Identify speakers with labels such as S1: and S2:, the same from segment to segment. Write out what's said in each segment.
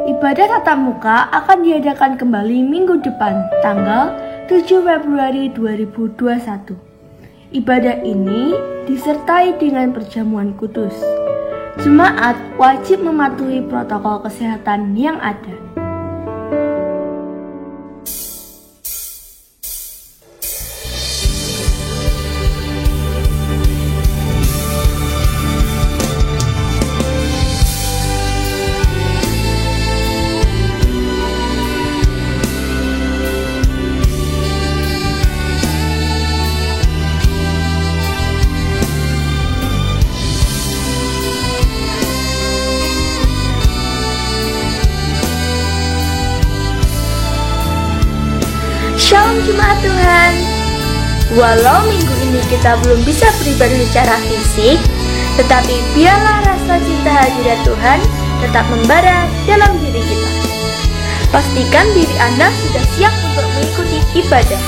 S1: Ibadah tatap muka akan diadakan kembali minggu depan, tanggal 7 Februari 2021. Ibadah ini disertai dengan perjamuan kudus. Jemaat wajib mematuhi protokol kesehatan yang ada. Shalom Jemaat Tuhan. Walau minggu ini kita belum bisa beribadah secara fisik, tetapi biarlah rasa cinta hadirat Tuhan tetap membara dalam diri kita. Pastikan diri Anda sudah siap untuk mengikuti ibadah.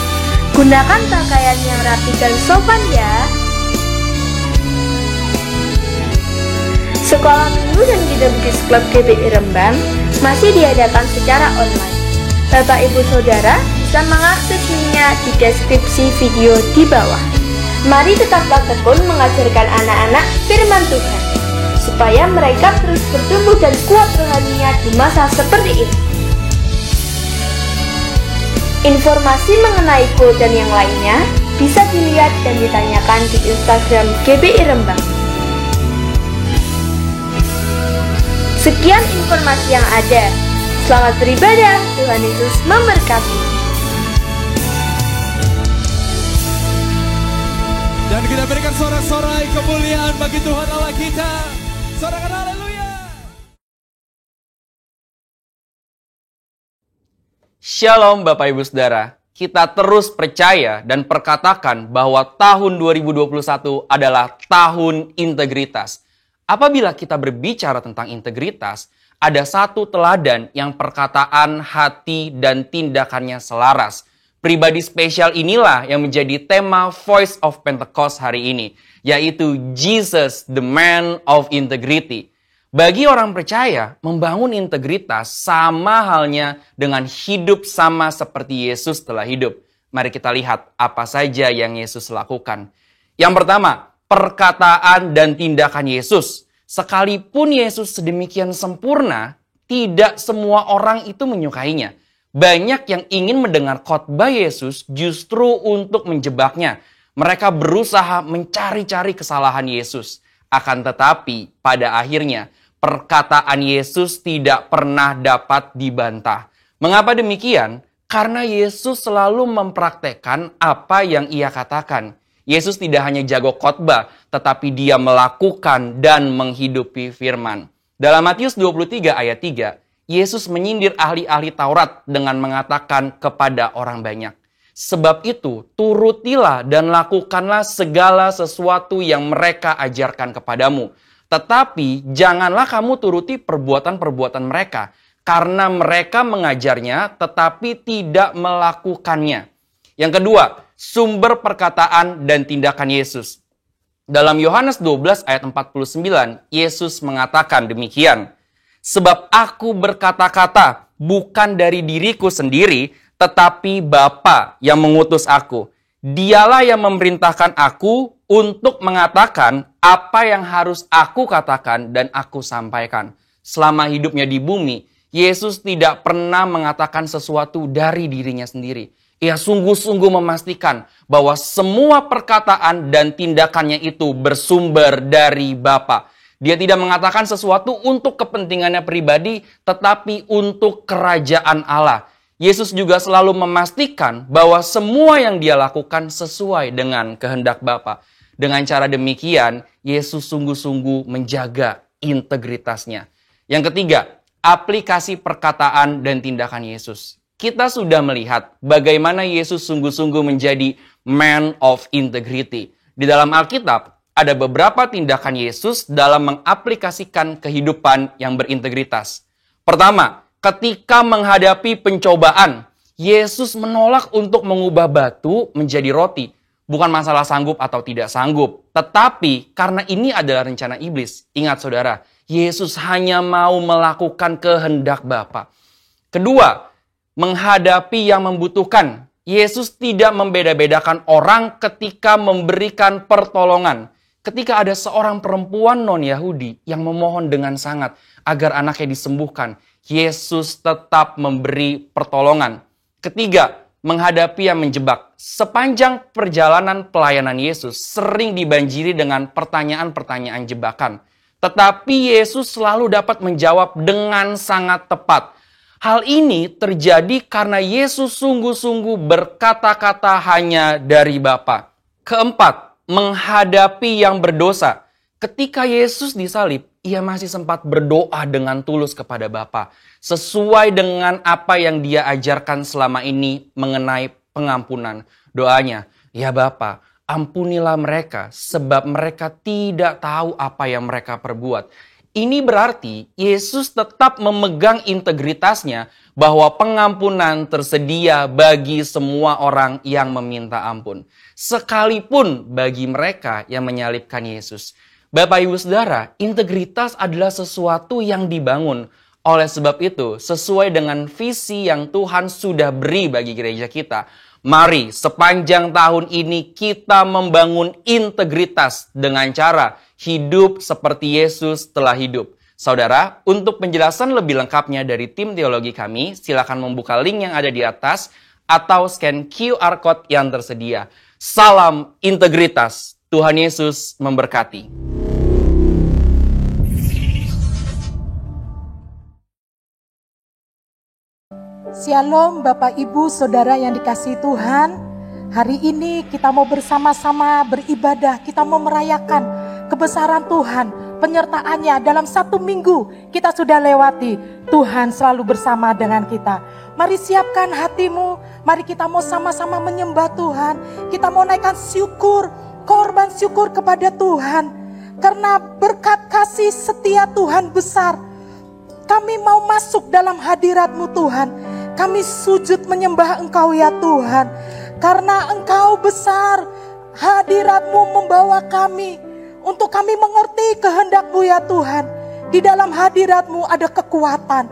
S1: Gunakan pakaian yang rapi dan sopan ya. Sekolah Minggu dan Kitabukis Klub GBI Rembang masih diadakan secara online. Bapak Ibu Saudara bisa mengakses linknya di deskripsi video di bawah. Mari tetaplah tekun mengajarkan anak-anak firman Tuhan, supaya mereka terus bertumbuh dan kuat rohaninya di masa seperti ini. Informasi mengenai Go dan yang lainnya bisa dilihat dan ditanyakan di Instagram GBI Rembang. Sekian informasi yang ada. Selamat beribadah, Tuhan Yesus memberkati.
S2: Dan kita berikan sorak-sorai kemuliaan bagi Tuhan Allah kita. Sorakan haleluya.
S3: Shalom Bapak Ibu Saudara. Kita terus percaya dan perkatakan bahwa tahun 2021 adalah tahun integritas. Apabila kita berbicara tentang integritas, ada satu teladan yang perkataan, hati, dan tindakannya selaras. Pribadi spesial inilah yang menjadi tema Voice of Pentecost hari ini, yaitu Jesus, the man of integrity. Bagi orang percaya, membangun integritas sama halnya dengan hidup sama seperti Yesus telah hidup. Mari kita lihat apa saja yang Yesus lakukan. Yang pertama, perkataan dan tindakan Yesus. Sekalipun Yesus sedemikian sempurna, tidak semua orang itu menyukainya. Banyak yang ingin mendengar khotbah Yesus justru untuk menjebaknya. Mereka berusaha mencari-cari kesalahan Yesus. Akan tetapi, pada akhirnya, perkataan Yesus tidak pernah dapat dibantah. Mengapa demikian? Karena Yesus selalu mempraktekkan apa yang ia katakan. Yesus tidak hanya jago khotbah, tetapi dia melakukan dan menghidupi firman. Dalam Matius 23 ayat 3, Yesus menyindir ahli-ahli Taurat dengan mengatakan kepada orang banyak, "Sebab itu, turutilah dan lakukanlah segala sesuatu yang mereka ajarkan kepadamu. Tetapi janganlah kamu turuti perbuatan-perbuatan mereka, karena mereka mengajarnya tetapi tidak melakukannya." Yang kedua, sumber perkataan dan tindakan Yesus. Dalam Yohanes 12 ayat 49, Yesus mengatakan demikian, "Sebab aku berkata-kata bukan dari diriku sendiri, tetapi Bapa yang mengutus aku. Dialah yang memerintahkan aku untuk mengatakan apa yang harus aku katakan dan aku sampaikan." Selama hidupnya di bumi, Yesus tidak pernah mengatakan sesuatu dari dirinya sendiri. Ia sungguh-sungguh memastikan bahwa semua perkataan dan tindakannya itu bersumber dari Bapa. Dia tidak mengatakan sesuatu untuk kepentingannya pribadi, tetapi untuk kerajaan Allah. Yesus juga selalu memastikan bahwa semua yang dia lakukan sesuai dengan kehendak Bapa. Dengan cara demikian, Yesus sungguh-sungguh menjaga integritasnya. Yang ketiga, aplikasi perkataan dan tindakan Yesus. Kita sudah melihat bagaimana Yesus sungguh-sungguh menjadi man of integrity. Di dalam Alkitab, ada beberapa tindakan Yesus dalam mengaplikasikan kehidupan yang berintegritas. Pertama, ketika menghadapi pencobaan, Yesus menolak untuk mengubah batu menjadi roti. Bukan masalah sanggup atau tidak sanggup, tetapi karena ini adalah rencana iblis. Ingat saudara, Yesus hanya mau melakukan kehendak Bapa. Kedua, menghadapi yang membutuhkan. Yesus tidak membeda-bedakan orang ketika memberikan pertolongan. Ketika ada seorang perempuan non-Yahudi yang memohon dengan sangat agar anaknya disembuhkan, Yesus tetap memberi pertolongan. Ketiga, menghadapi yang menjebak. Sepanjang perjalanan pelayanan Yesus sering dibanjiri dengan pertanyaan-pertanyaan jebakan. Tetapi Yesus selalu dapat menjawab dengan sangat tepat. Hal ini terjadi karena Yesus sungguh-sungguh berkata-kata hanya dari Bapa. Keempat, menghadapi yang berdosa. Ketika Yesus disalib, ia masih sempat berdoa dengan tulus kepada Bapa, sesuai dengan apa yang dia ajarkan selama ini mengenai pengampunan. Doanya, ya Bapa, ampunilah mereka sebab mereka tidak tahu apa yang mereka perbuat. Ini berarti Yesus tetap memegang integritasnya bahwa pengampunan tersedia bagi semua orang yang meminta ampun. Sekalipun bagi mereka yang menyalibkan Yesus. Bapak Ibu Saudara, integritas adalah sesuatu yang dibangun. Oleh sebab itu, sesuai dengan visi yang Tuhan sudah beri bagi gereja kita, mari sepanjang tahun ini kita membangun integritas dengan cara hidup seperti Yesus telah hidup. Saudara, untuk penjelasan lebih lengkapnya dari tim teologi kami, silakan membuka link yang ada di atas atau scan QR Code yang tersedia. Salam integritas. Tuhan Yesus memberkati.
S4: Shalom Bapak Ibu Saudara yang dikasihi Tuhan. Hari ini kita mau bersama-sama beribadah, kita mau merayakan kebesaran Tuhan, penyertaannya dalam 1 minggu kita sudah lewati. Tuhan selalu bersama dengan kita. Mari siapkan hatimu, mari kita mau sama-sama menyembah Tuhan. Kita mau naikkan syukur, korban syukur kepada Tuhan. Karena berkat kasih setia Tuhan besar. Kami mau masuk dalam hadirat-Mu Tuhan. Kami sujud menyembah Engkau ya Tuhan. Karena Engkau besar, hadirat-Mu membawa kami. Untuk kami mengerti kehendak-Mu ya Tuhan. Di dalam hadirat-Mu ada kekuatan.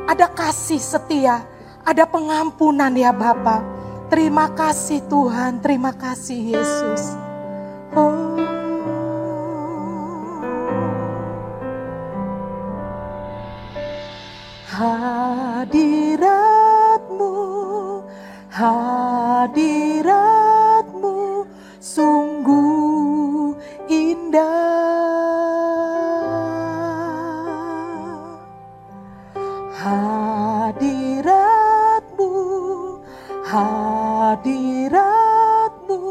S4: Ada kasih setia. Ada pengampunan ya Bapa. Terima kasih Tuhan. Terima kasih Yesus. Oh. Hadirat-Mu, hadirat-Mu sungguh indah. Hadirat-Mu, hadirat-Mu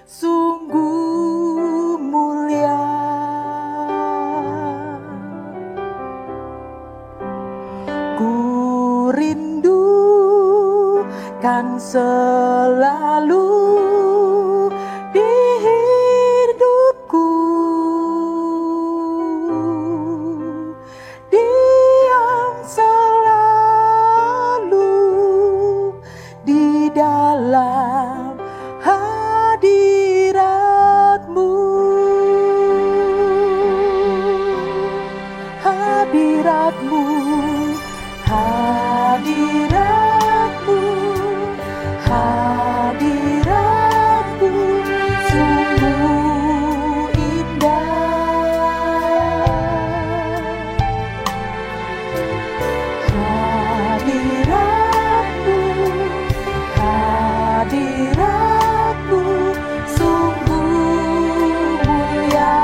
S4: sungguh mulia. Ku rindukan selalu di hidupku, diam selalu di dalam hadirat-Mu, hadirat-Mu, hadirat-Mu, hadirat-Mu sungguh indah. Hadirat-Mu, hadirat-Mu sungguh mulia.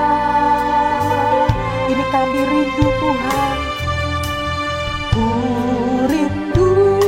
S4: Ini kami rindu Tuhan. Ku rindu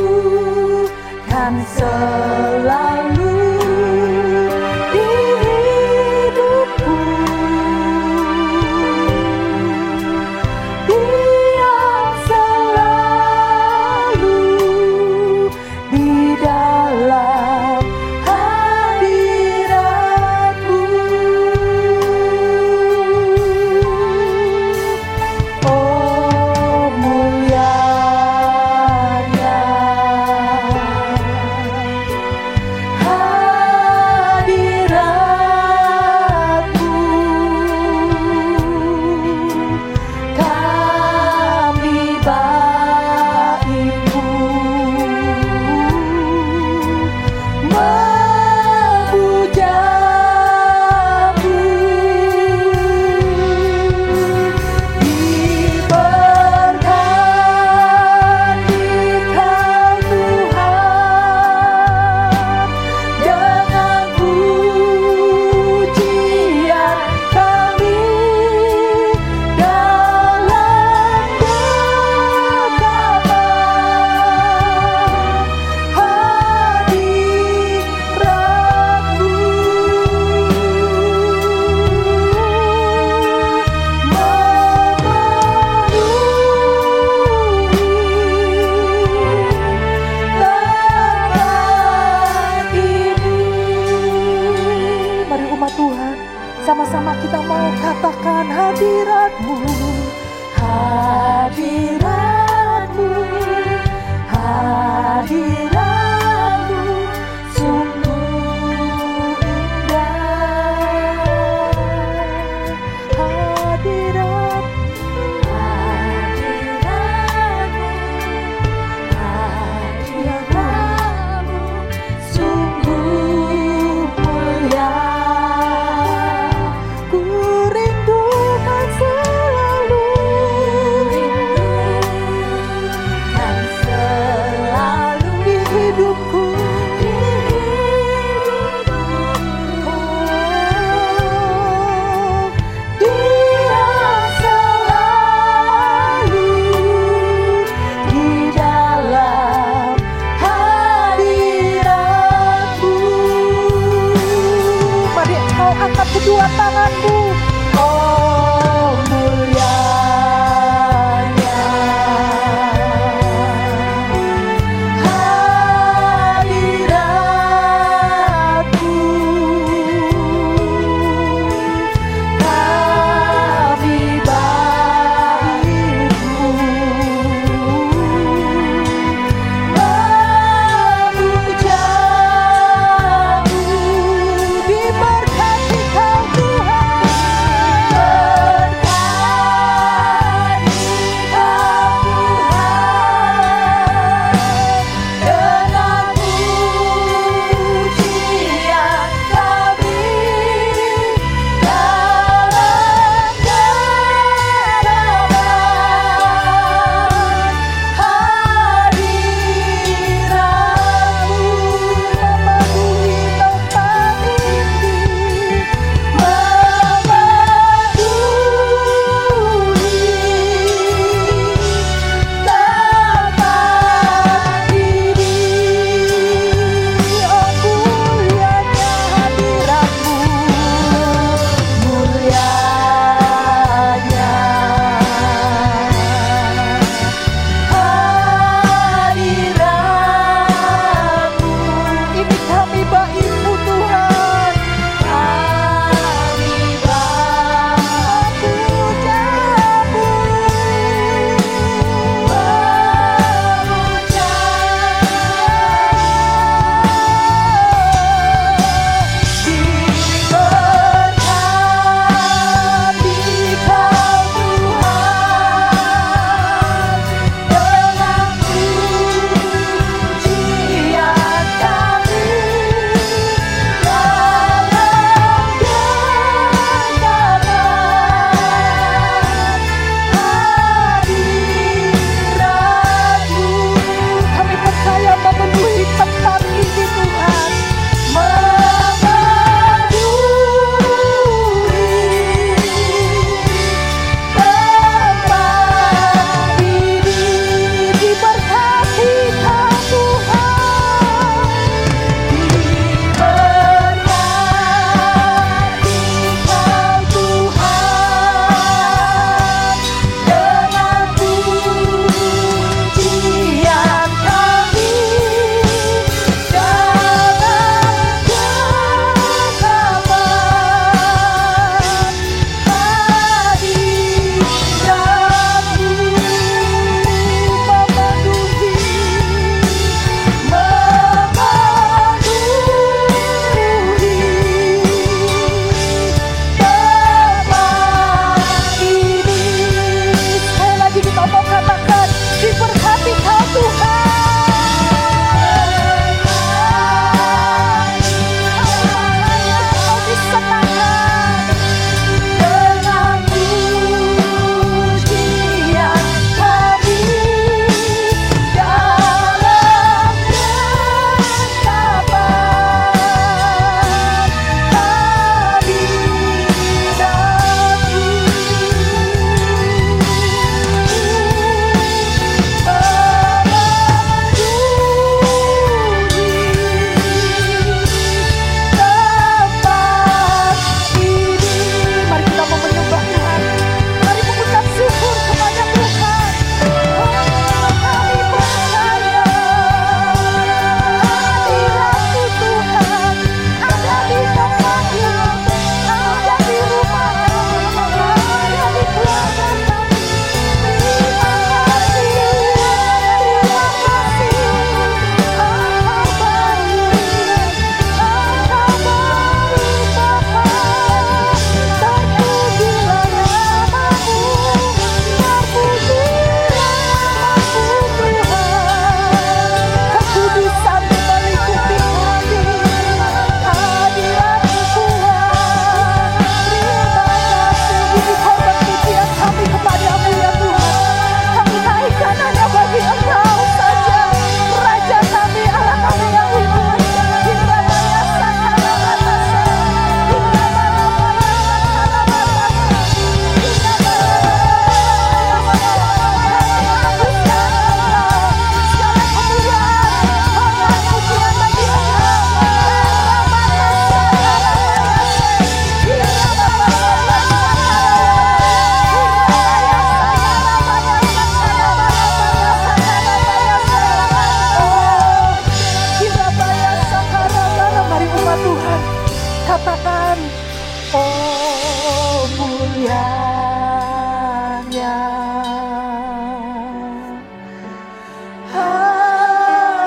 S4: angkat tanganmu. Oh mulianya hadiratmu, kami bagimu memujamu. Diberkati kau Tuhan.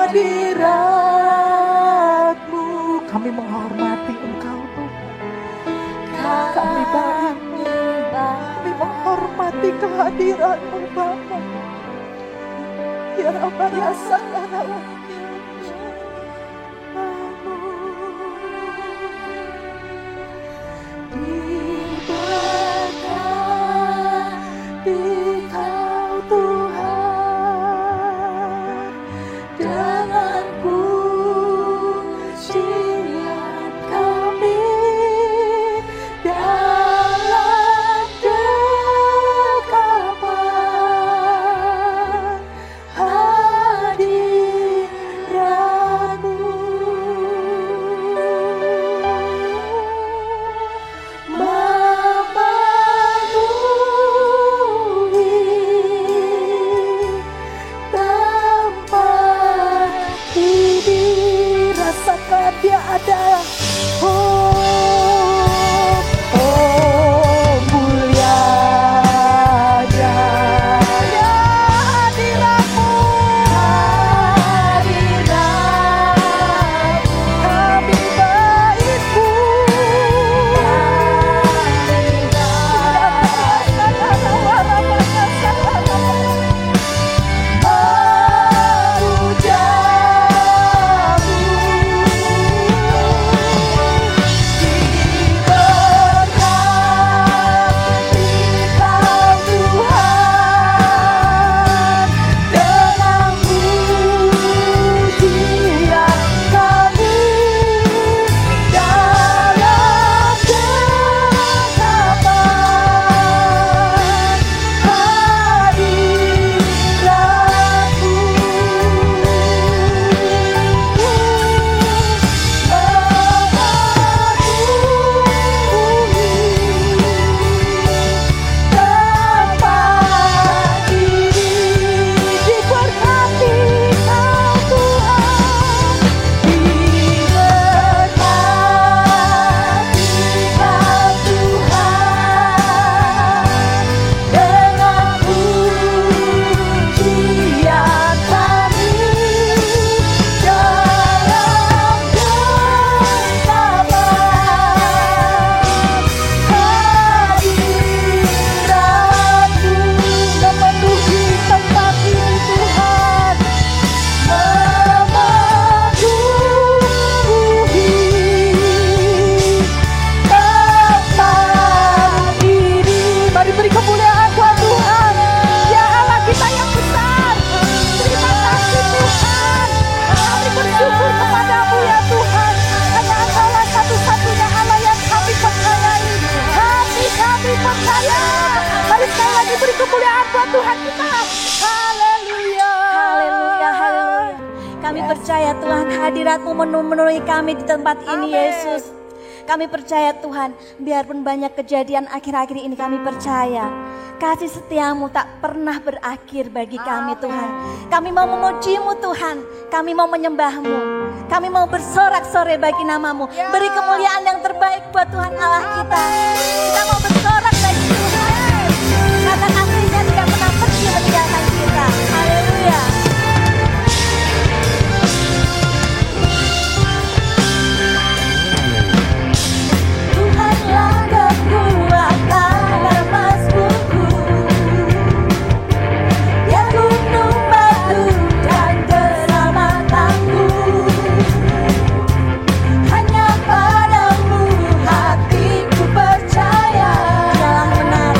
S4: hadirat-Mu. Kami menghormati Engkau Tuhan. Kami menghormati kehadirat-Mu Bapa. Ya Rabba ya Saudara.
S5: percaya Tuhan hadirat-Mu memenuhi kami di tempat ini Yesus. Kami percaya Tuhan, biarpun banyak kejadian akhir-akhir ini kami percaya kasih setiamu tak pernah berakhir bagi kami Tuhan. Kami mau memuji-Mu Tuhan, kami mau menyembah-Mu, kami mau bersorak-sorai bagi nama-Mu. Beri kemuliaan yang terbaik buat Tuhan Allah kita. Kita mau bersorak bagi Tuhan, karena kasih-Nya tidak pernah pergi meninggalkan kita. Haleluya. Tuhanlah kekuatan dan masbuku, ya gunung batu dan keselamatanku. Hanya padamu hatiku percaya. Jalan benar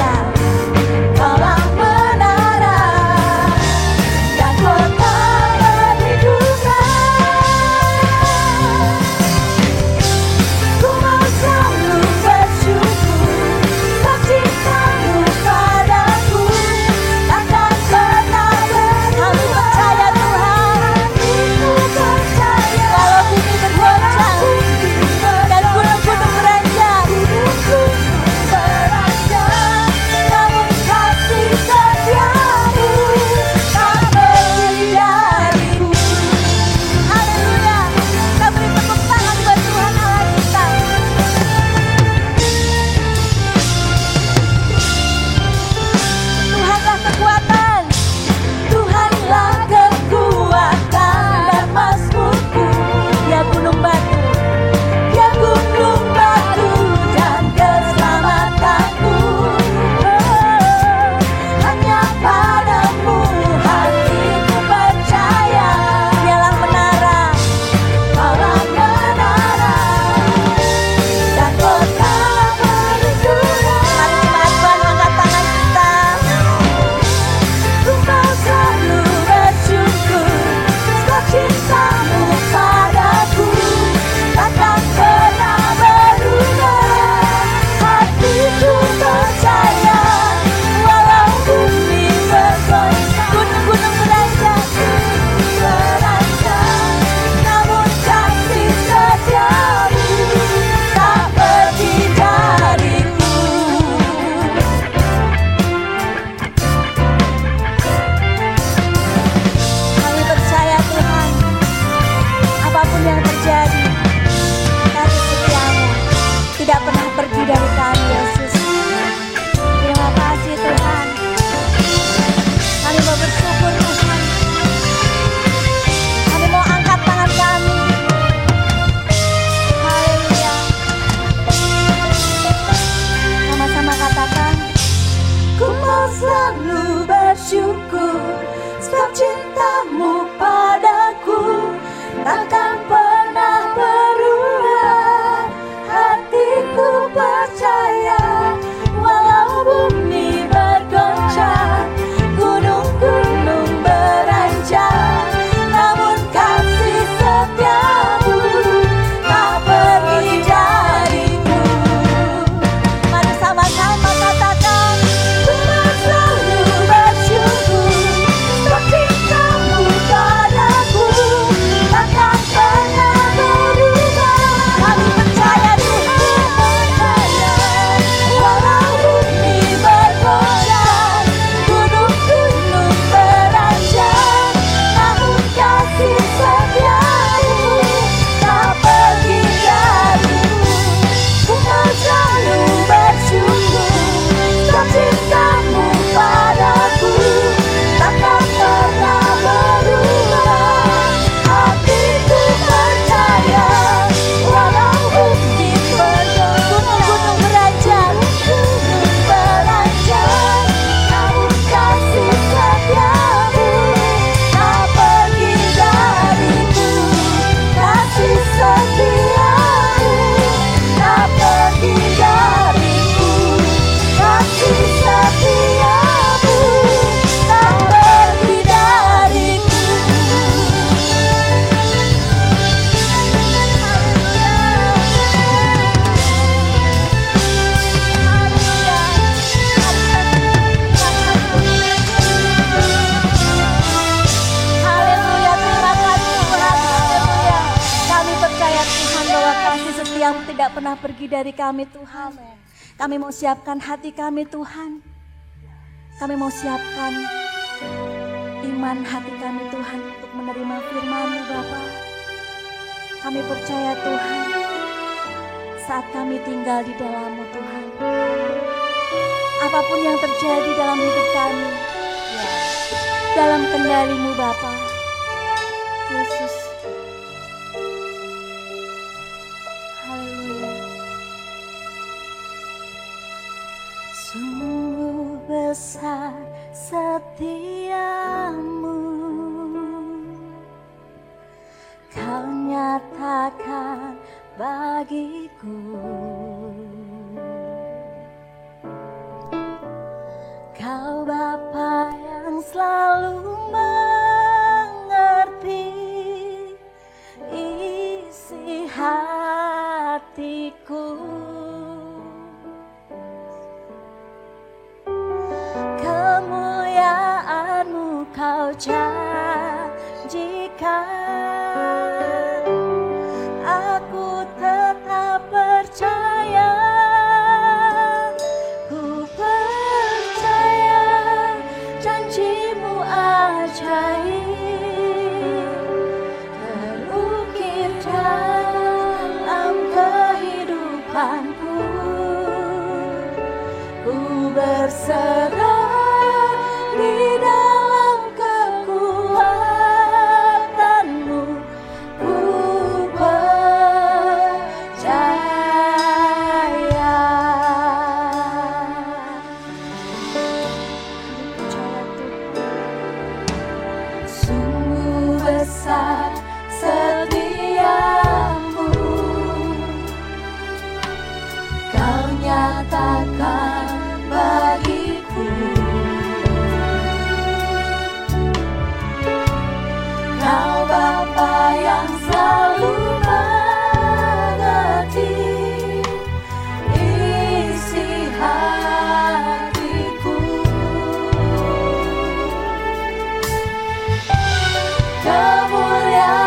S5: setia-Mu tidak pernah pergi dari kami Tuhan. Kami mau siapkan hati kami Tuhan. Kami mau siapkan iman hati kami Tuhan untuk menerima firman-Mu Bapa. Kami percaya Tuhan, saat kami tinggal di dalam-Mu Tuhan, apapun yang terjadi dalam hidup kami, dalam kendali-Mu Bapa. Yesus. Haleluya. Sungguh besar setia-Mu, Kau nyatakan bagiku. Kau Bapa yang selalu mengerti isi hatiku. Kemuliaan-Mu Kau janjikan, aku tetap percaya. Ku percaya janji-Mu ajaib, terukir dalam kehidupanku. Ku berserah di dalam kekuatan-Mu. Ku percaya. Sungguh besar setia-Mu, Kau nyatakan bagiku. Kau Bapa yang selalu mengerti isi hatiku. Kemuliaan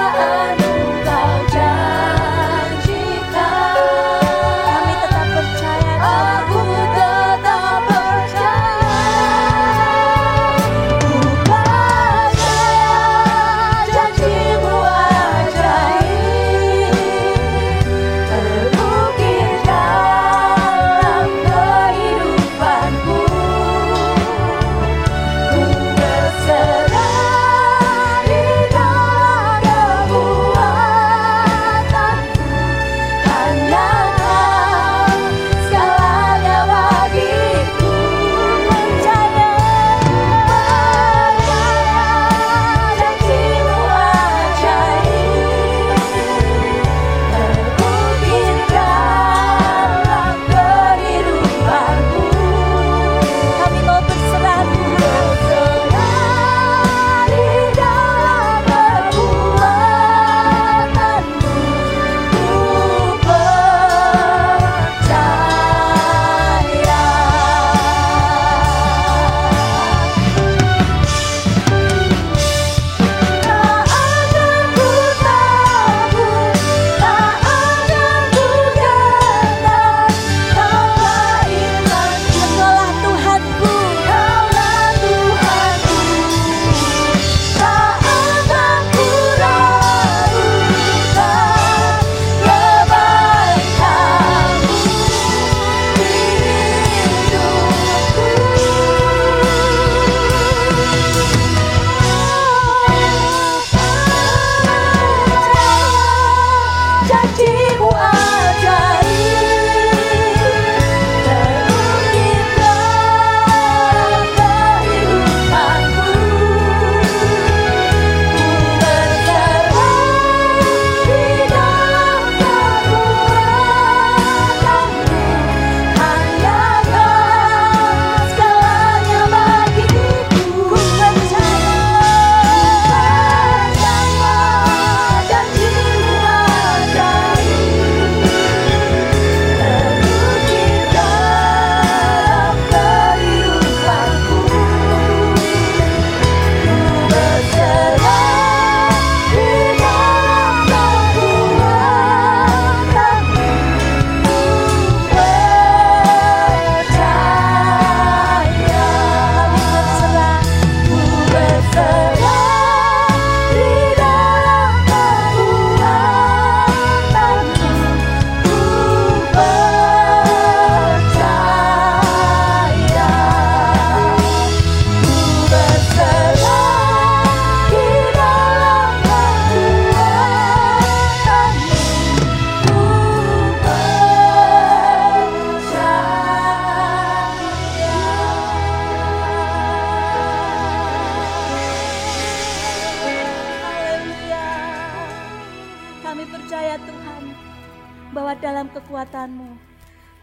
S5: bahwa dalam kekuatan-Mu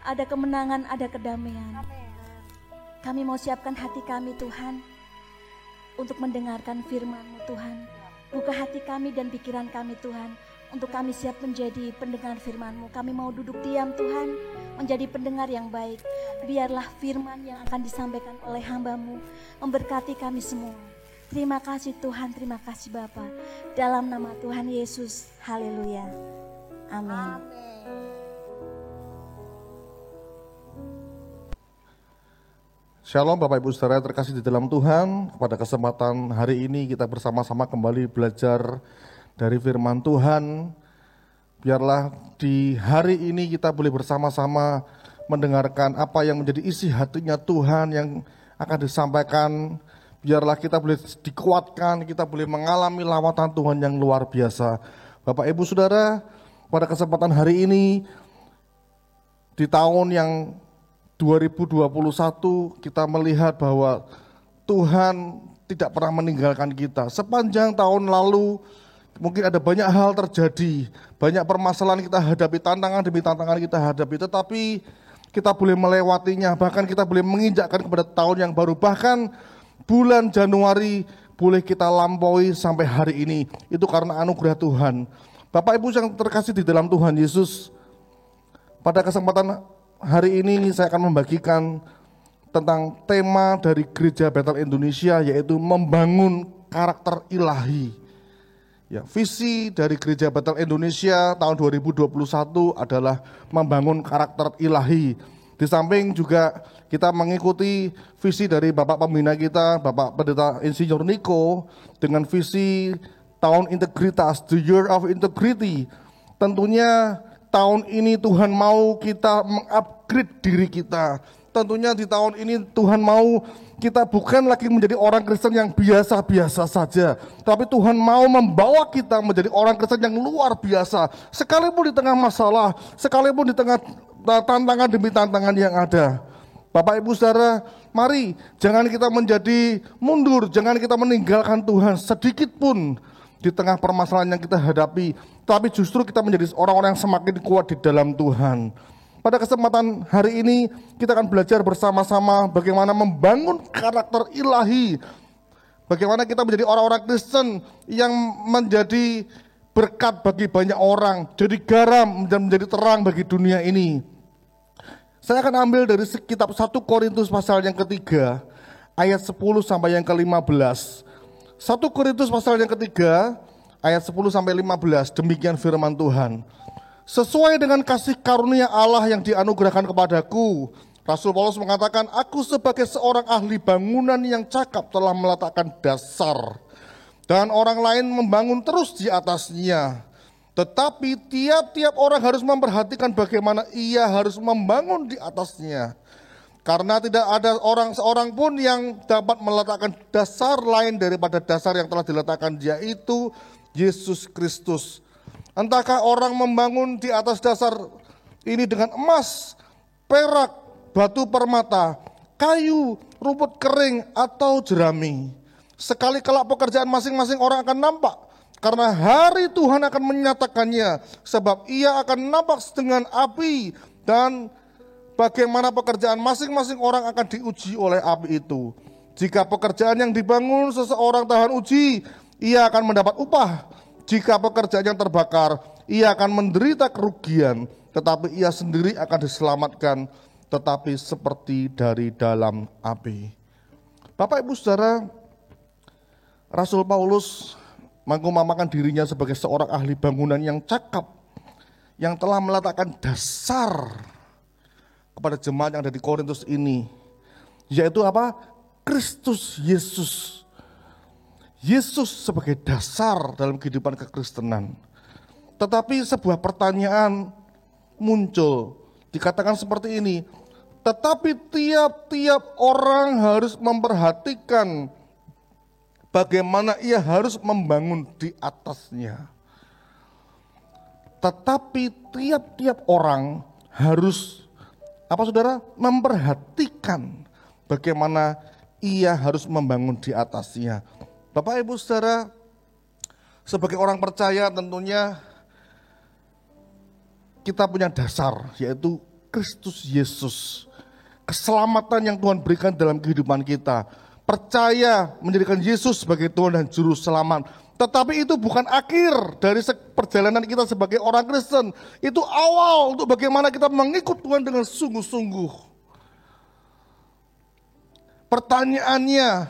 S5: ada kemenangan, ada kedamaian. Kami mau siapkan hati kami Tuhan untuk mendengarkan firman-Mu Tuhan. Buka hati kami dan pikiran kami Tuhan, untuk kami siap menjadi pendengar firman-Mu. Kami mau duduk diam Tuhan, menjadi pendengar yang baik. Biarlah firman yang akan disampaikan oleh hamba-Mu memberkati kami semua. Terima kasih Tuhan, terima kasih Bapa. Dalam nama Tuhan Yesus, haleluya. Amin.
S6: Shalom Bapak Ibu Saudara terkasih di dalam Tuhan. Pada kesempatan hari ini kita bersama-sama kembali belajar dari firman Tuhan. Biarlah di hari ini kita boleh bersama-sama mendengarkan apa yang menjadi isi hatinya Tuhan yang akan disampaikan. Biarlah kita boleh dikuatkan, kita boleh mengalami lawatan Tuhan yang luar biasa. Bapak Ibu Saudara, pada kesempatan hari ini di tahun yang 2021 kita melihat bahwa Tuhan tidak pernah meninggalkan kita. Sepanjang tahun lalu mungkin ada banyak hal terjadi, banyak permasalahan kita hadapi, tantangan demi tantangan kita hadapi, tetapi kita boleh melewatinya, bahkan kita boleh menginjakkan kepada tahun yang baru, bahkan bulan Januari boleh kita lampaui sampai hari ini. Itu karena anugerah Tuhan. Bapak Ibu yang terkasih di dalam Tuhan Yesus, pada kesempatan hari ini saya akan membagikan tentang tema dari Gereja Bethel Indonesia, yaitu membangun karakter ilahi. Ya, visi dari Gereja Bethel Indonesia tahun 2021 adalah membangun karakter ilahi. Di samping juga kita mengikuti visi dari Bapak Pembina kita, Bapak Pendeta Insinyur Niko, dengan visi tahun integritas, the year of integrity. Tentunya tahun ini Tuhan mau kita mengupgrade diri kita. Tentunya di tahun ini Tuhan mau kita bukan lagi menjadi orang Kristen yang biasa-biasa saja, tapi Tuhan mau membawa kita menjadi orang Kristen yang luar biasa. Sekalipun di tengah masalah, sekalipun di tengah tantangan demi tantangan yang ada. Bapak Ibu Saudara, mari jangan kita menjadi mundur, jangan kita meninggalkan Tuhan sedikit pun di tengah permasalahan yang kita hadapi, tapi justru kita menjadi orang-orang yang semakin kuat di dalam Tuhan. Pada kesempatan hari ini kita akan belajar bersama-sama bagaimana membangun karakter ilahi, bagaimana kita menjadi orang-orang Kristen yang menjadi berkat bagi banyak orang, jadi garam dan menjadi terang bagi dunia ini. Saya akan ambil dari kitab 1 Korintus pasal yang ketiga, ayat 10 sampai yang ke-15. 1 Korintus pasal yang ketiga, ayat 10 sampai 15, demikian firman Tuhan. Sesuai dengan kasih karunia Allah yang dianugerahkan kepadaku, Rasul Paulus mengatakan, aku sebagai seorang ahli bangunan yang cakap telah meletakkan dasar, dan orang lain membangun terus di atasnya. Tetapi tiap-tiap orang harus memperhatikan bagaimana ia harus membangun di atasnya. Karena tidak ada seorang pun yang dapat meletakkan dasar lain daripada dasar yang telah diletakkan, yaitu Yesus Kristus. Entahkah orang membangun di atas dasar ini dengan emas, perak, batu permata, kayu, rumput kering, atau jerami. Sekali kelak pekerjaan masing-masing orang akan nampak, karena hari Tuhan akan menyatakannya, sebab ia akan nampak dengan api, dan bagaimana pekerjaan masing-masing orang akan diuji oleh api itu. Jika pekerjaan yang dibangun seseorang tahan uji, ia akan mendapat upah. Jika pekerjaan yang terbakar, ia akan menderita kerugian, tetapi ia sendiri akan diselamatkan, tetapi seperti dari dalam api. Bapak Ibu Saudara, Rasul Paulus mengumpamakan dirinya sebagai seorang ahli bangunan yang cakap, yang telah meletakkan dasar kepada jemaat yang ada di Korintus ini, yaitu apa? Kristus Yesus. Yesus sebagai dasar dalam kehidupan kekristenan. Tetapi sebuah pertanyaan muncul, dikatakan seperti ini, tetapi tiap-tiap orang harus memperhatikan bagaimana ia harus membangun di atasnya. Tetapi tiap-tiap orang harus, apa saudara? Memperhatikan bagaimana ia harus membangun di atasnya. Bapak Ibu Saudara, sebagai orang percaya tentunya kita punya dasar, yaitu Kristus Yesus. Keselamatan yang Tuhan berikan dalam kehidupan kita. Percaya menjadikan Yesus sebagai Tuhan dan Juru Selamat. Tetapi itu bukan akhir dari perjalanan kita sebagai orang Kristen. Itu awal untuk bagaimana kita mengikut Tuhan dengan sungguh-sungguh. Pertanyaannya,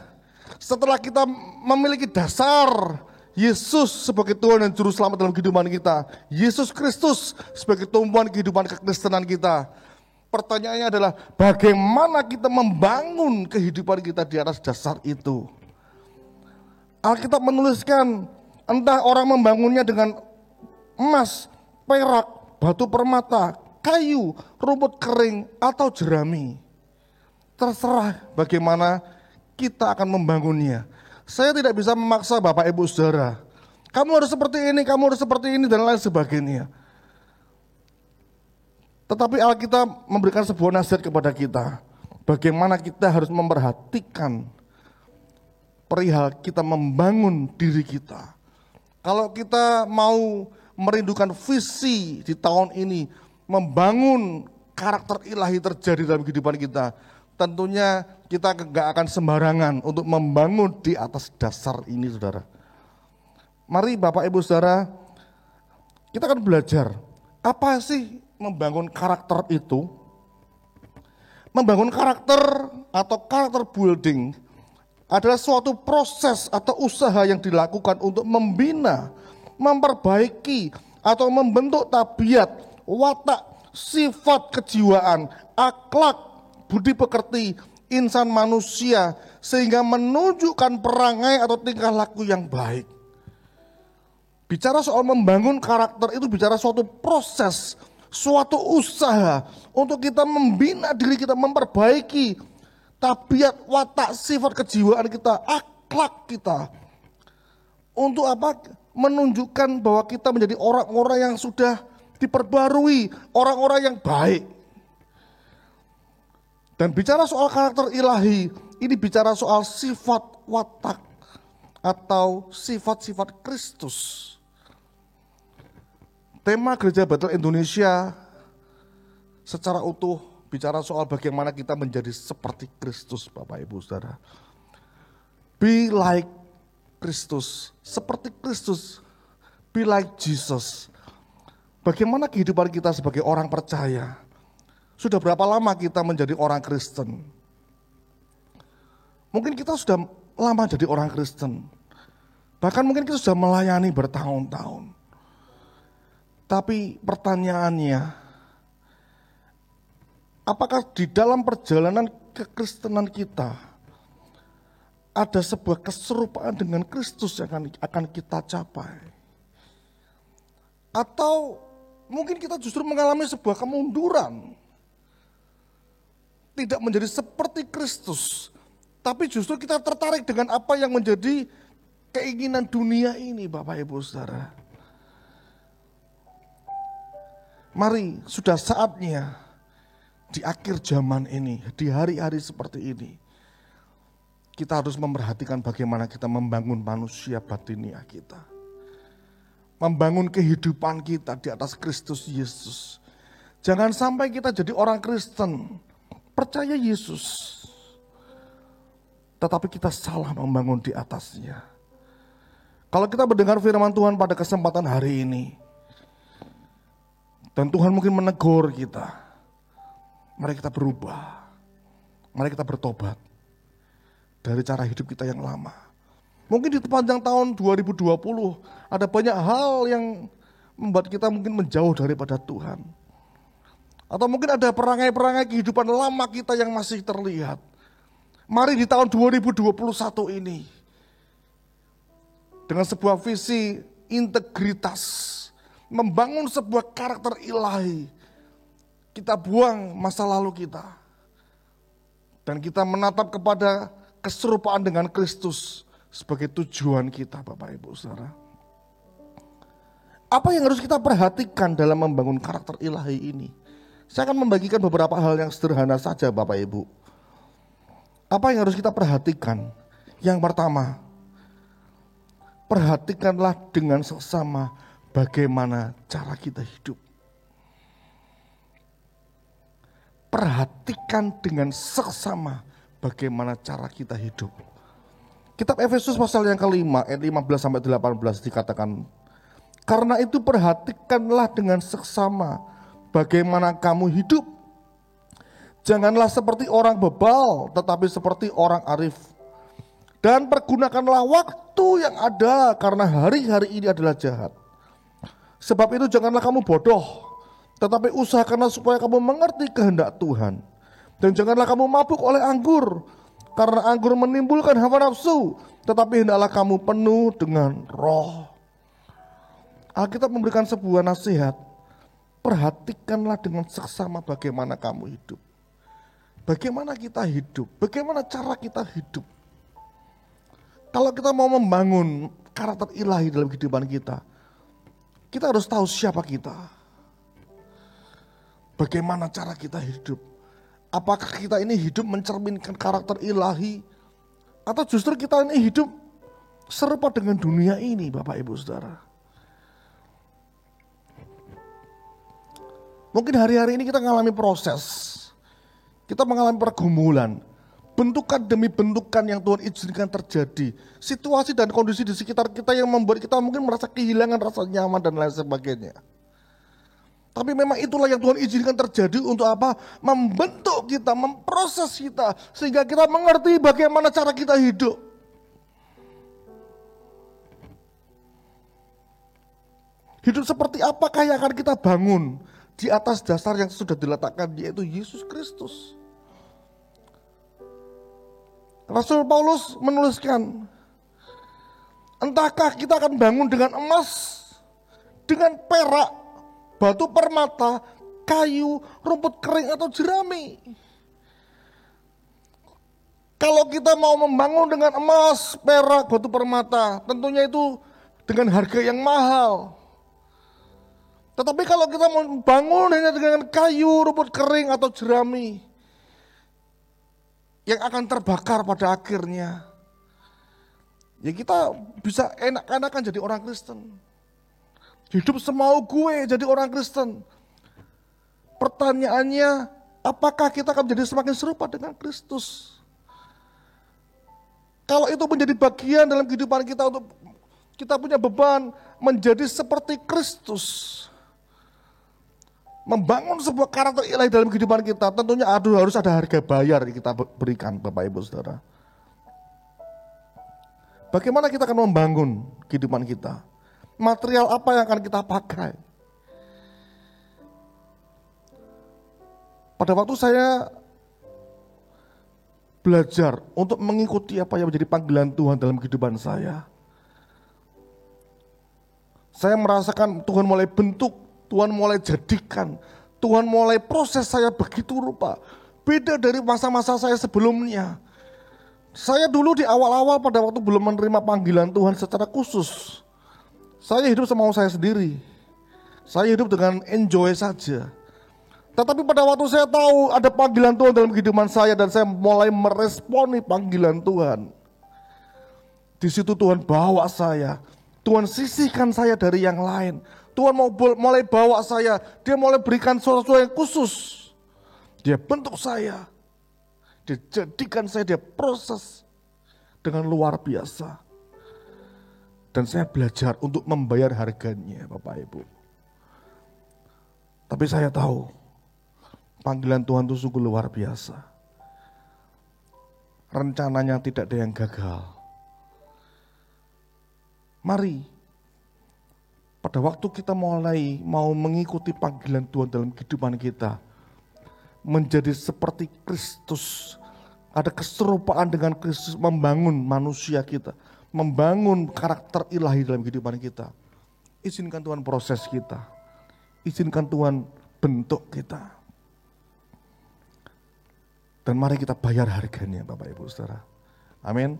S6: setelah kita memiliki dasar Yesus sebagai Tuhan dan Juru Selamat dalam kehidupan kita, Yesus Kristus sebagai tumpuan kehidupan kekristenan kita, pertanyaannya adalah bagaimana kita membangun kehidupan kita di atas dasar itu. Alkitab menuliskan, entah orang membangunnya dengan emas, perak, batu permata, kayu, rumput kering, atau jerami. Terserah bagaimana kita akan membangunnya. Saya tidak bisa memaksa Bapak Ibu Saudara, kamu harus seperti ini, kamu harus seperti ini, dan lain sebagainya. Tetapi Alkitab memberikan sebuah nasihat kepada kita, bagaimana kita harus memperhatikan perihal kita membangun diri kita. Kalau kita mau merindukan visi di tahun ini, membangun karakter ilahi terjadi dalam kehidupan kita, tentunya kita gak akan sembarangan untuk membangun di atas dasar ini, saudara. Mari Bapak Ibu Saudara, kita akan belajar apa sih membangun karakter itu. Membangun karakter atau karakter building adalah suatu proses atau usaha yang dilakukan untuk membina, memperbaiki, atau membentuk tabiat, watak, sifat kejiwaan, akhlak, budi pekerti, insan manusia, sehingga menunjukkan perangai atau tingkah laku yang baik. Bicara soal membangun karakter itu bicara suatu proses, suatu usaha untuk kita membina diri kita, memperbaiki tabiat, watak, sifat kejiwaan kita, akhlak kita. Untuk apa? Menunjukkan bahwa kita menjadi orang-orang yang sudah diperbarui, orang-orang yang baik. Dan bicara soal karakter ilahi, ini bicara soal sifat watak atau sifat-sifat Kristus. Tema Gereja Bethel Indonesia secara utuh bicara soal bagaimana kita menjadi seperti Kristus, Bapak Ibu Saudara. Be like Kristus, seperti Kristus. Be like Jesus. Bagaimana kehidupan kita sebagai orang percaya? Sudah berapa lama kita menjadi orang Kristen? Mungkin kita sudah lama jadi orang Kristen. Bahkan mungkin kita sudah melayani bertahun-tahun. Tapi pertanyaannya, apakah di dalam perjalanan kekristenan kita ada sebuah keserupaan dengan Kristus yang akan kita capai? Atau mungkin kita justru mengalami sebuah kemunduran, tidak menjadi seperti Kristus, tapi justru kita tertarik dengan apa yang menjadi keinginan dunia ini, Bapak Ibu Saudara. Mari, sudah saatnya di akhir zaman ini, di hari-hari seperti ini, kita harus memperhatikan bagaimana kita membangun manusia batinia kita. Membangun kehidupan kita di atas Kristus Yesus. Jangan sampai kita jadi orang Kristen, percaya Yesus, tetapi kita salah membangun di atasnya. Kalau kita mendengar firman Tuhan pada kesempatan hari ini, dan Tuhan mungkin menegur kita, mari kita berubah, mari kita bertobat dari cara hidup kita yang lama. Mungkin di sepanjang tahun 2020 ada banyak hal yang membuat kita mungkin menjauh daripada Tuhan. Atau mungkin ada perangai-perangai kehidupan lama kita yang masih terlihat. Mari di tahun 2021 ini, dengan sebuah visi integritas, membangun sebuah karakter ilahi, kita buang masa lalu kita. Dan kita menatap kepada keserupaan dengan Kristus sebagai tujuan kita, Bapak Ibu Saudara. Apa yang harus kita perhatikan dalam membangun karakter ilahi ini? Saya akan membagikan beberapa hal yang sederhana saja, Bapak Ibu. Apa yang harus kita perhatikan? Yang pertama, perhatikanlah dengan seksama bagaimana cara kita hidup. perhatikan dengan seksama bagaimana cara kita hidup. Kitab Efesus pasal yang kelima ayat 15 sampai 18 dikatakan, karena itu perhatikanlah dengan seksama bagaimana kamu hidup. Janganlah seperti orang bebal, tetapi seperti orang arif. Dan pergunakanlah waktu yang ada, karena hari-hari ini adalah jahat. Sebab itu janganlah kamu bodoh, tetapi usahakanlah supaya kamu mengerti kehendak Tuhan. Dan janganlah kamu mabuk oleh anggur, karena anggur menimbulkan hawa nafsu, tetapi hendaklah kamu penuh dengan roh. Alkitab memberikan sebuah nasihat, perhatikanlah dengan seksama bagaimana kamu hidup. Bagaimana kita hidup, bagaimana cara kita hidup. Kalau kita mau membangun karakter ilahi dalam kehidupan kita harus tahu siapa kita. Bagaimana cara kita hidup. Apakah kita ini hidup mencerminkan karakter ilahi, atau justru kita ini hidup serupa dengan dunia ini, Bapak Ibu Saudara. Mungkin hari-hari ini kita mengalami proses, kita mengalami pergumulan, bentukan demi bentukan yang Tuhan izinkan terjadi, situasi dan kondisi di sekitar kita yang membuat kita mungkin merasa kehilangan rasa nyaman dan lain sebagainya. Tapi memang itulah yang Tuhan izinkan terjadi untuk apa? Membentuk kita, memproses kita, sehingga kita mengerti bagaimana cara kita hidup. Hidup seperti apakah yang akan kita bangun di atas dasar yang sudah diletakkan, yaitu Yesus Kristus. Rasul Paulus menuliskan, entahkah kita akan bangun dengan emas, dengan perak, batu permata, kayu, rumput kering atau jerami. Kalau kita mau membangun dengan emas, perak, batu permata, tentunya itu dengan harga yang mahal. Tetapi kalau kita mau membangun hanya dengan kayu, rumput kering atau jerami, yang akan terbakar pada akhirnya, ya kita bisa enak-enakan jadi orang Kristen. Hidup semau gue jadi orang Kristen. Pertanyaannya, apakah kita akan menjadi semakin serupa dengan Kristus? Kalau itu menjadi bagian dalam kehidupan kita, untuk kita punya beban menjadi seperti Kristus, membangun sebuah karakter ilahi dalam kehidupan kita, tentunya harus ada harga bayar yang kita berikan, Bapak Ibu Saudara. Bagaimana kita akan membangun kehidupan kita? Material apa yang akan kita pakai? Pada waktu saya belajar untuk mengikuti apa yang menjadi panggilan Tuhan dalam kehidupan saya merasakan Tuhan mulai bentuk, Tuhan mulai jadikan, Tuhan mulai proses saya begitu rupa. Beda dari masa-masa saya sebelumnya. Saya dulu di awal-awal pada waktu belum menerima panggilan Tuhan secara khusus, saya hidup semau saya sendiri. Saya hidup dengan enjoy saja. Tetapi pada waktu saya tahu ada panggilan Tuhan dalam kehidupan saya, dan saya mulai meresponi panggilan Tuhan, di situ Tuhan bawa saya. Tuhan sisihkan saya dari yang lain. Tuhan mau mulai bawa saya. Dia mulai berikan sesuatu yang khusus. Dia bentuk saya. Dia jadikan saya, dia proses dengan luar biasa. Dan saya belajar untuk membayar harganya, Bapak Ibu. Tapi saya tahu panggilan Tuhan itu sungguh luar biasa. Rencananya tidak ada yang gagal. Mari, pada waktu kita mulai mau mengikuti panggilan Tuhan dalam kehidupan kita, menjadi seperti Kristus, ada keserupaan dengan Kristus, membangun manusia kita, membangun karakter ilahi dalam kehidupan kita. Izinkan Tuhan proses kita, izinkan Tuhan bentuk kita, dan mari kita bayar harganya, Bapak Ibu Saudara. Amin.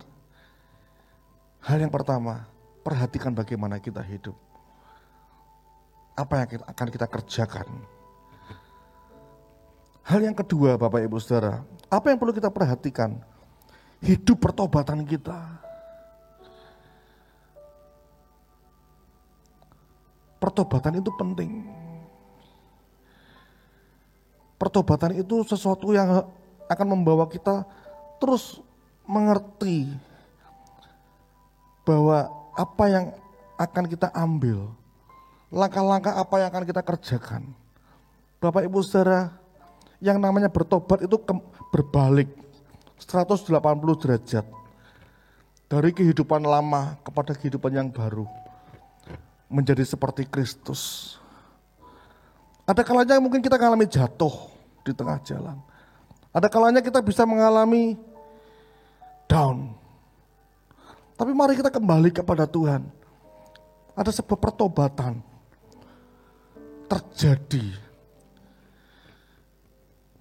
S6: Hal yang pertama, perhatikan bagaimana kita hidup, apa yang akan kita kerjakan. Hal yang kedua, Bapak Ibu Saudara, apa yang perlu kita perhatikan? Hidup pertobatan kita. Pertobatan itu penting. Pertobatan itu sesuatu yang akan membawa kita terus mengerti bahwa apa yang akan kita ambil, langkah-langkah apa yang akan kita kerjakan. Bapak Ibu Saudara, yang namanya bertobat itu berbalik 180 derajat. Dari kehidupan lama kepada kehidupan yang baru. Menjadi seperti Kristus. Ada kalanya mungkin kita mengalami jatuh di tengah jalan. Ada kalanya kita bisa mengalami down. Tapi mari kita kembali kepada Tuhan. Ada sebuah pertobatan terjadi.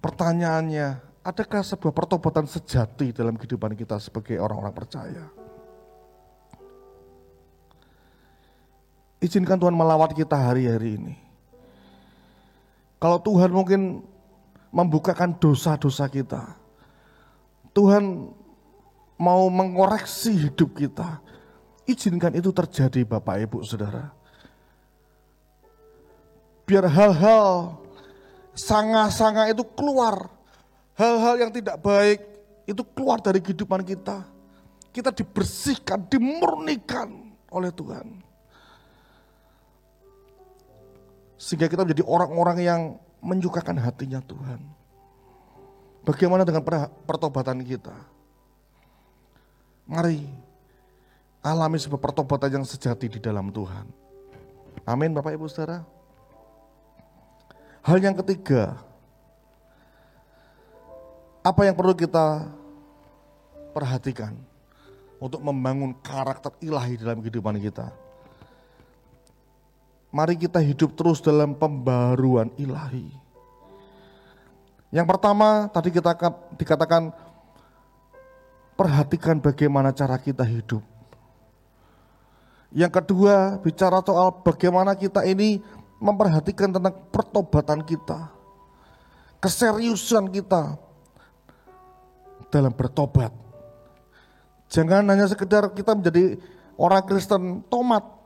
S6: Pertanyaannya, adakah sebuah pertobatan sejati dalam kehidupan kita sebagai orang-orang percaya? Izinkan Tuhan melawat kita hari-hari ini. Kalau Tuhan mungkin membukakan dosa-dosa kita, Tuhan mau mengoreksi hidup kita, izinkan itu terjadi Bapak Ibu Saudara. Biar hal-hal sangah-sangah itu keluar, hal-hal yang tidak baik itu keluar dari kehidupan kita. Kita dibersihkan, dimurnikan oleh Tuhan. Sehingga kita menjadi orang-orang yang menyukakan hatinya Tuhan. Bagaimana dengan pertobatan kita? Mari alami sebuah pertobatan yang sejati di dalam Tuhan. Amin Bapak Ibu Saudara. Hal yang ketiga, apa yang perlu kita perhatikan untuk membangun karakter ilahi dalam kehidupan kita? Mari kita hidup terus dalam pembaruan ilahi. Yang pertama tadi kita dikatakan perhatikan bagaimana cara kita hidup. Yang kedua bicara soal bagaimana kita ini memperhatikan tentang pertobatan kita. Keseriusan kita dalam bertobat. Jangan hanya sekedar kita menjadi orang Kristen tomat.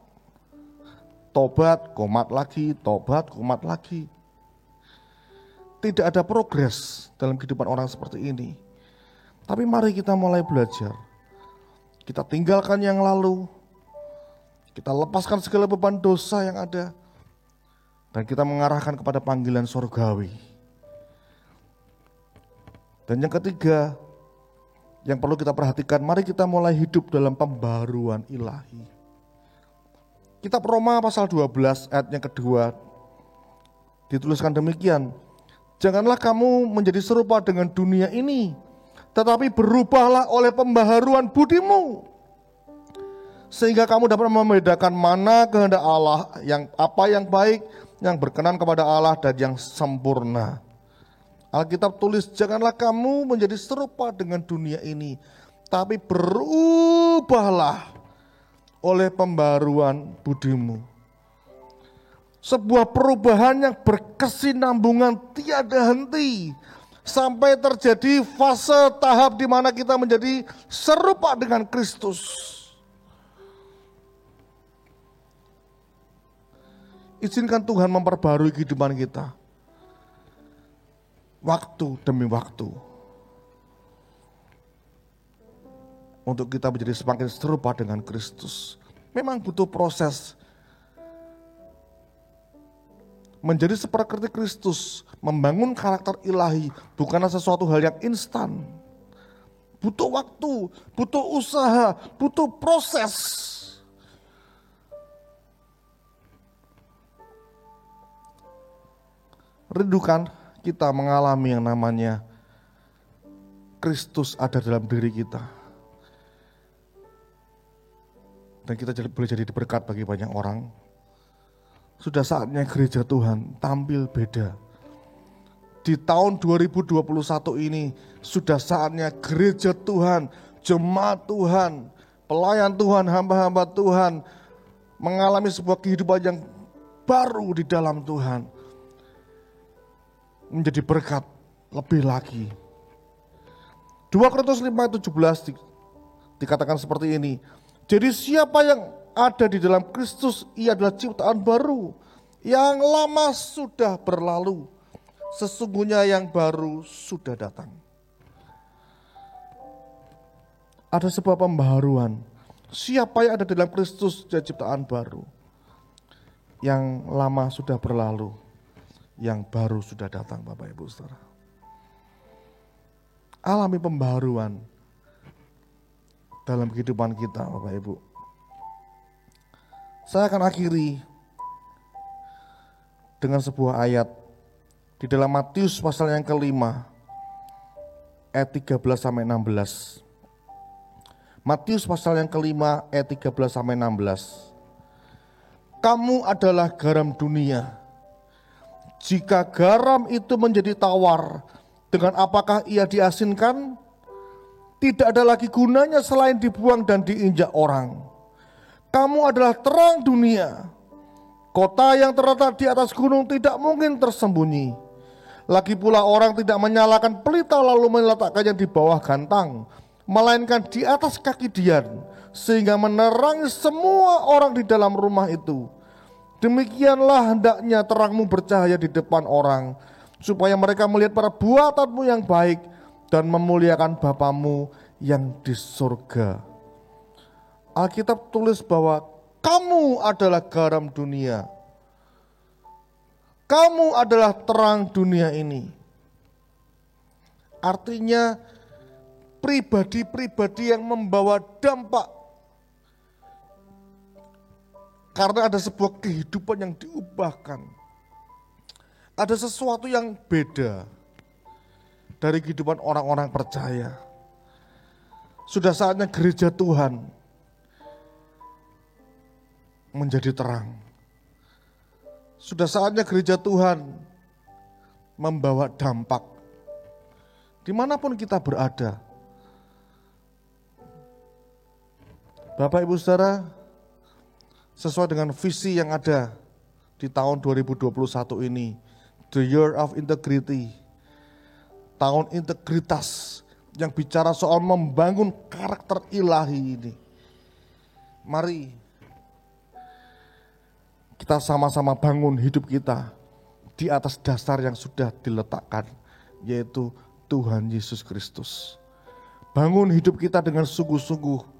S6: Tobat, komat lagi, tobat, komat lagi. Tidak ada progres dalam kehidupan orang seperti ini. Tapi mari kita mulai belajar. Kita tinggalkan yang lalu. Kita lepaskan segala beban dosa yang ada. Dan kita mengarahkan kepada panggilan surgawi. Dan yang ketiga, yang perlu kita perhatikan, mari kita mulai hidup dalam pembaruan ilahi. Kitab Roma pasal 12 ayat yang kedua dituliskan demikian. Janganlah kamu menjadi serupa dengan dunia ini, tetapi berubahlah oleh pembaharuan budimu. Sehingga kamu dapat membedakan mana kehendak Allah, apa yang baik, yang berkenan kepada Allah dan yang sempurna. Alkitab tulis, janganlah kamu menjadi serupa dengan dunia ini, tapi berubahlah oleh pembaruan budimu. Sebuah perubahan yang berkesinambungan tiada henti sampai terjadi fase tahap di mana kita menjadi serupa dengan Kristus. Izinkan Tuhan memperbarui kehidupan kita. Waktu demi waktu. Untuk kita menjadi semakin serupa dengan Kristus. Memang butuh proses. Menjadi seperti Kristus, membangun karakter ilahi, bukanlah sesuatu hal yang instan. Butuh waktu, butuh usaha, butuh proses. Rindukan kita mengalami yang namanya Kristus ada dalam diri kita. Dan kita boleh jadi berkat bagi banyak orang. Sudah saatnya gereja Tuhan tampil beda. Di tahun 2021 ini sudah saatnya gereja Tuhan, jemaat Tuhan, pelayan Tuhan, hamba-hamba Tuhan mengalami sebuah kehidupan yang baru di dalam Tuhan. Menjadi berkat lebih lagi. 2 Korintus 5:17 dikatakan seperti ini. Jadi siapa yang ada di dalam Kristus, ia adalah ciptaan baru. Yang lama sudah berlalu. sesungguhnya yang baru sudah datang. Ada sebuah pembaharuan. Siapa yang ada dalam Kristus jadi ciptaan baru. Yang lama sudah berlalu, yang baru sudah datang, Bapak Ibu Saudara. Alami pembaharuan dalam kehidupan kita, Bapak Ibu. Saya akan akhiri dengan sebuah ayat di dalam Matius pasal yang kelima, ayat 13-16. Matius pasal yang kelima, ayat 13-16. Kamu adalah garam dunia. Jika garam itu menjadi tawar, dengan apakah ia diasinkan? Tidak ada lagi gunanya selain dibuang dan diinjak orang. Kamu adalah terang dunia. Kota yang terletak di atas gunung tidak mungkin tersembunyi. Lagi pula orang tidak menyalakan pelita lalu meletakkannya di bawah gantang, melainkan di atas kaki dian, sehingga menerangi semua orang di dalam rumah itu. Demikianlah hendaknya terangmu bercahaya di depan orang, supaya mereka melihat perbuatanmu yang baik dan memuliakan Bapamu yang di surga. Alkitab tulis bahwa kamu adalah garam dunia. Kamu adalah terang dunia ini. Artinya pribadi-pribadi yang membawa dampak. Karena ada sebuah kehidupan yang diubahkan. Ada sesuatu yang beda dari kehidupan orang-orang percaya. Sudah saatnya gereja Tuhan menjadi terang. Sudah saatnya gereja Tuhan membawa dampak. Dimanapun kita berada. Bapak Ibu Saudara, sesuai dengan visi yang ada di tahun 2021 ini, The Year of Integrity, tahun integritas yang bicara soal membangun karakter ilahi ini. Mari kita sama-sama bangun hidup kita di atas dasar yang sudah diletakkan, yaitu Tuhan Yesus Kristus. Bangun hidup kita dengan sungguh-sungguh.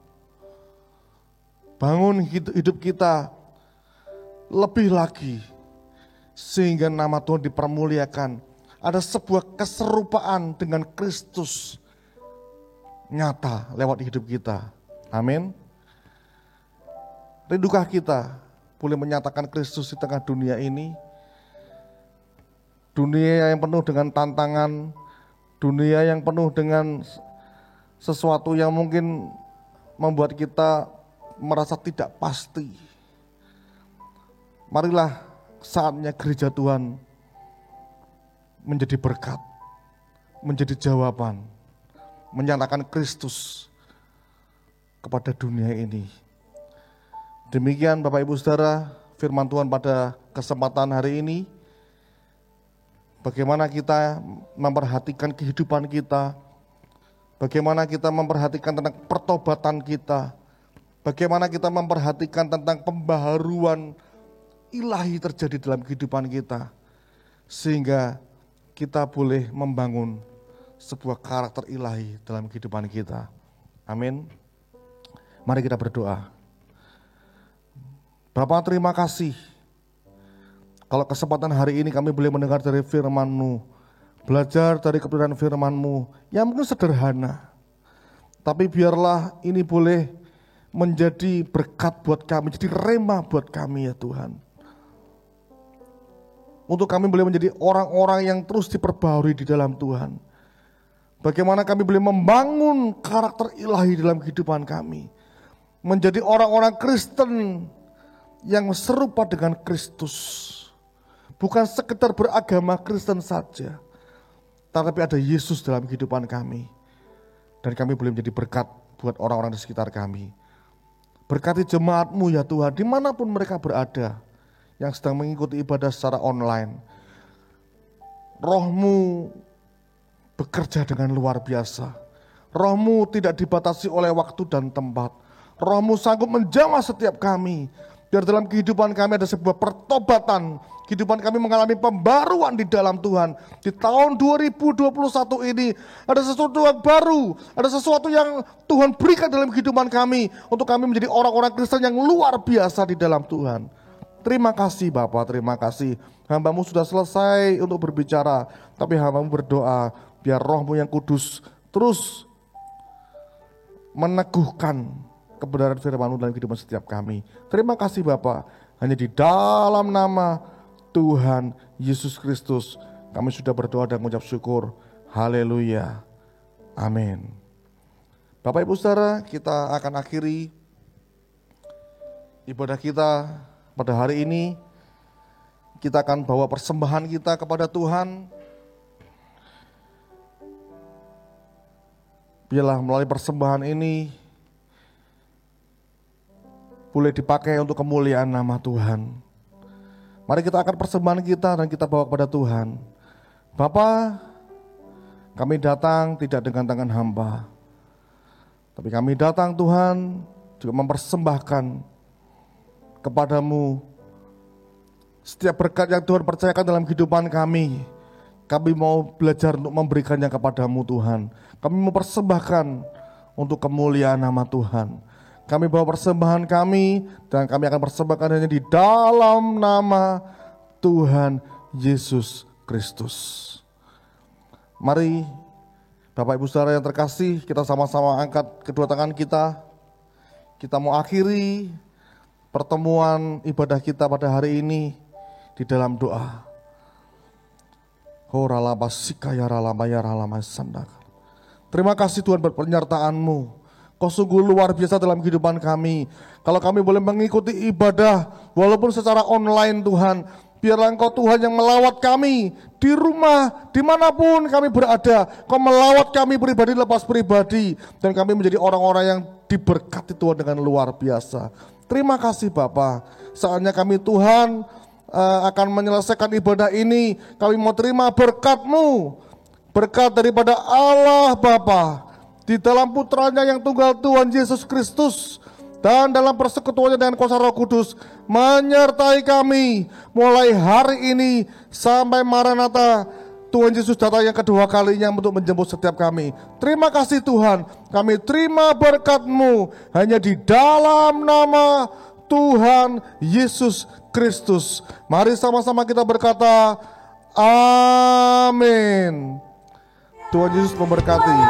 S6: Bangun hidup kita lebih lagi sehingga nama Tuhan dipermuliakan. Ada sebuah keserupaan dengan Kristus nyata lewat hidup kita. Amin. Rindukah kita boleh menyatakan Kristus di tengah dunia ini? Dunia yang penuh dengan tantangan, dunia yang penuh dengan sesuatu yang mungkin membuat kita merasa tidak pasti. Marilah saatnya gereja Tuhan menjadi berkat, menjadi jawaban, menyatakan Kristus kepada dunia ini. Demikian Bapak Ibu Saudara, firman Tuhan pada kesempatan hari ini. Bagaimana kita memperhatikan kehidupan kita, bagaimana kita memperhatikan tentang pertobatan kita, bagaimana kita memperhatikan tentang pembaharuan ilahi terjadi dalam kehidupan kita. Sehingga kita boleh membangun sebuah karakter ilahi dalam kehidupan kita. Amin. Mari kita berdoa. Bapa, terima kasih. Kalau kesempatan hari ini kami boleh mendengar dari firman-Mu, belajar dari kebenaran firman-Mu yang mungkin sederhana. Tapi biarlah ini boleh menjadi berkat buat kami, jadi rema buat kami ya Tuhan. Untuk kami boleh menjadi orang-orang yang terus diperbarui di dalam Tuhan. Bagaimana kami boleh membangun karakter ilahi dalam kehidupan kami. Menjadi orang-orang Kristen yang serupa dengan Kristus. Bukan sekedar beragama Kristen saja, tapi ada Yesus dalam kehidupan kami. Dan kami boleh menjadi berkat buat orang-orang di sekitar kami. Berkati jemaat-Mu ya Tuhan, dimanapun mereka berada, yang sedang mengikuti ibadah secara online. Roh-Mu bekerja dengan luar biasa. Roh-Mu tidak dibatasi oleh waktu dan tempat. Roh-Mu sanggup menjamah setiap kami. Biar dalam kehidupan kami ada sebuah pertobatan. Kehidupan kami mengalami pembaruan di dalam Tuhan. Di tahun 2021 ini ada sesuatu yang baru. Ada sesuatu yang Tuhan berikan dalam kehidupan kami. Untuk kami menjadi orang-orang Kristen yang luar biasa di dalam Tuhan. Terima kasih Bapak, terima kasih. Hamba-Mu sudah selesai untuk berbicara. Tapi hamba-Mu berdoa biar Roh-Mu yang kudus terus meneguhkan kebenaran firman-Mu dalam kehidupan setiap kami. Terima kasih Bapak. Hanya di dalam nama Tuhan Yesus Kristus kami sudah berdoa dan mengucap syukur. Haleluya. Amin. Bapak Ibu Saudara, kita akan akhiri ibadah kita pada hari ini. Kita akan bawa persembahan kita kepada Tuhan. Biarlah melalui persembahan ini boleh dipakai untuk kemuliaan nama Tuhan. Mari kita angkat persembahan kita dan kita bawa kepada Tuhan. Bapa, kami datang tidak dengan tangan hamba, tapi kami datang Tuhan juga mempersembahkan kepadamu setiap berkat yang Tuhan percayakan dalam kehidupan kami. Kami mau belajar untuk memberikannya kepadamu Tuhan. Kami mempersembahkan untuk kemuliaan nama Tuhan. Kami bawa persembahan kami dan kami akan persembahkan hanya di dalam nama Tuhan Yesus Kristus. Mari Bapak Ibu Saudara yang terkasih, kita sama-sama angkat kedua tangan kita. Kita mau akhiri pertemuan ibadah kita pada hari ini di dalam doa. Terima kasih Tuhan buat penyertaan-Mu. Kau sungguh luar biasa dalam kehidupan kami. Kalau kami boleh mengikuti ibadah walaupun secara online Tuhan, biarlah Engkau Tuhan yang melawat kami di rumah, dimanapun kami berada. Kau melawat kami pribadi lepas pribadi, dan kami menjadi orang-orang yang diberkati Tuhan dengan luar biasa. Terima kasih Bapa. Saatnya kami Tuhan akan menyelesaikan ibadah ini. Kami mau terima berkat-Mu, berkat daripada Allah Bapa, di dalam putranya yang tunggal Tuhan Yesus Kristus, dan dalam persekutuannya dengan kuasa Roh Kudus menyertai kami mulai hari ini sampai Maranatha Tuhan Yesus datang yang kedua kalinya untuk menjemput setiap kami. Terima kasih Tuhan, kami terima berkat-Mu hanya di dalam nama Tuhan Yesus Kristus. Mari sama-sama kita berkata amin. Tuhan Yesus memberkati.